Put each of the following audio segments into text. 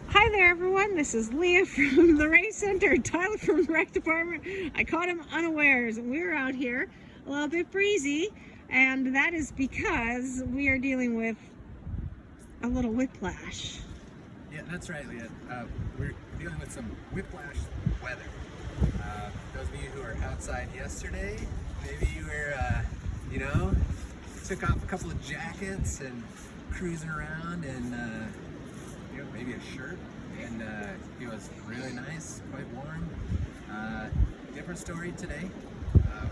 Hi there, everyone. This is Leah from the Race Center, Tyler from the Rec Department. I caught him unawares, and we're out here a little bit breezy, and that is because we are dealing with a little whiplash. Yeah, that's right, Leah. We're dealing with some whiplash weather. Those of you who were outside yesterday, maybe you were, took off a couple of jackets and cruising around and, maybe a shirt, and it was really nice, quite warm. Different story today.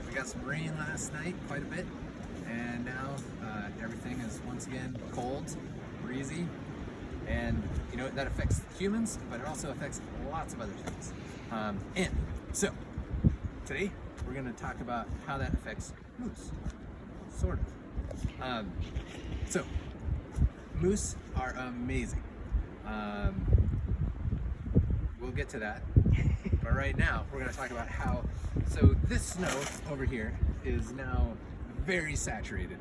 We got some rain last night, quite a bit, and now everything is once again cold, breezy, and that affects humans, but it also affects lots of other things. So today we're going to talk about how that affects moose, sort of. So moose are amazing. We'll get to that, but right now we're going to talk about so this snow over here is now very saturated.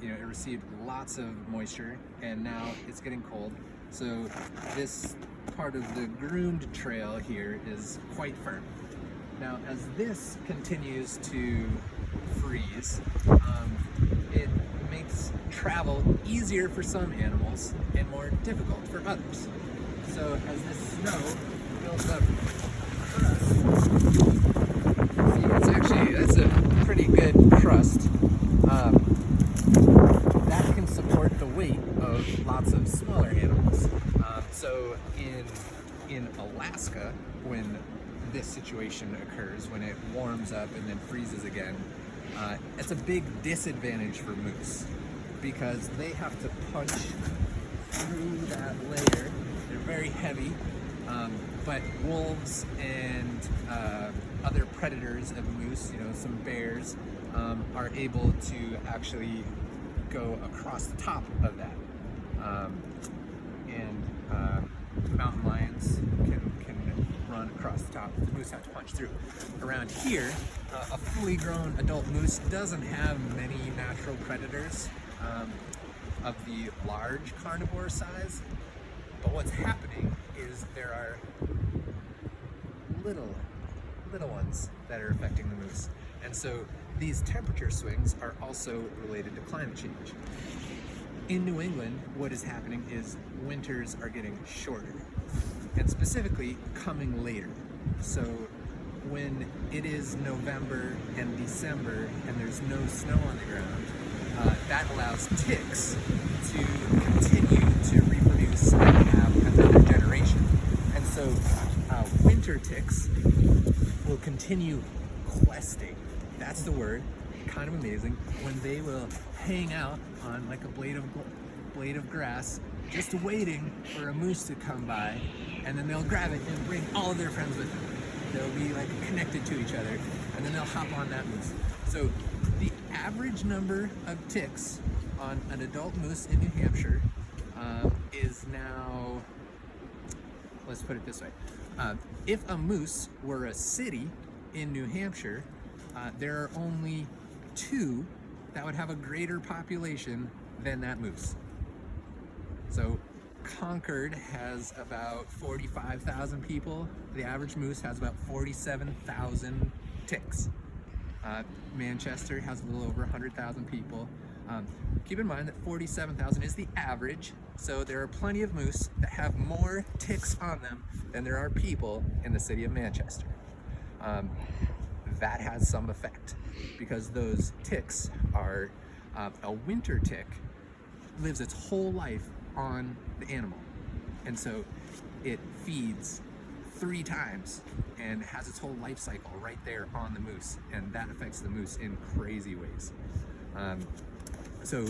It received lots of moisture, and now it's getting cold. So this part of the groomed trail here is quite firm. Now, as this continues to freeze, it makes travel easier for some animals and more difficult for others. So as this snow builds up crust, that's a pretty good crust. That can support the weight of lots of smaller animals. So in Alaska, when this situation occurs, when it warms up and then freezes again, it's a big disadvantage for moose because they have to punch through that layer. They're very heavy, but wolves and other predators of moose, some bears, are able to actually go across the top of that. Mountain lions can run across the top. The moose have to punch through. Around here, a fully grown adult moose doesn't have many natural predators of the large carnivore size. But what's happening is there are little ones that are affecting the moose. And so these temperature swings are also related to climate change. In New England, what is happening is winters are getting shorter, and specifically coming later. So when it is November and December and there's no snow on the ground, that allows ticks to continue to reproduce and have another generation. And so winter ticks will continue questing. That's the word. Kind of amazing. When they will hang out on like a blade of grass, just waiting for a moose to come by, and then they'll grab it and bring all of their friends with them. They'll be like connected to each other, and then they'll hop on that moose. So the average number of ticks on an adult moose in New Hampshire is now, let's put it this way. If a moose were a city in New Hampshire, there are only 2 that would have a greater population than that moose. So Concord has about 45,000 people. The average moose has about 47,000 ticks. Manchester has a little over 100,000 people. Keep in mind that 47,000 is the average, so there are plenty of moose that have more ticks on them than there are people in the city of Manchester. That has some effect because those ticks are, a winter tick lives its whole life on the animal, and so it feeds 3 times and has its whole life cycle right there on the moose, and that affects the moose in crazy ways. So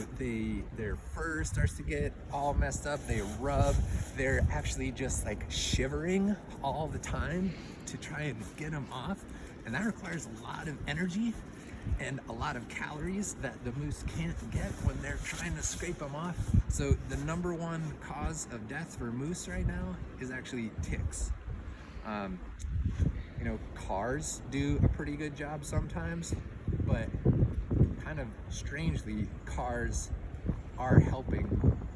their fur starts to get all messed up, they rub, they're actually just like shivering all the time to try and get them off, and that requires a lot of energy and a lot of calories that the moose can't get when they're trying to scrape them off. So the number 1 cause of death for moose right now is actually ticks. Cars do a pretty good job sometimes, but kind of strangely, cars are helping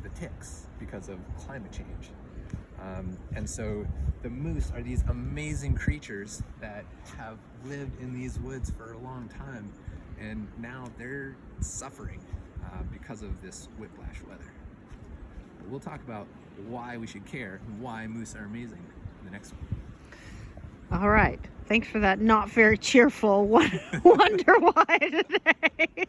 the ticks because of climate change. And so the moose are these amazing creatures that have lived in these woods for a long time, and now they're suffering because of this whiplash weather. But we'll talk about why we should care and why moose are amazing in the next one. All right. Thanks for that not very cheerful wonder why today.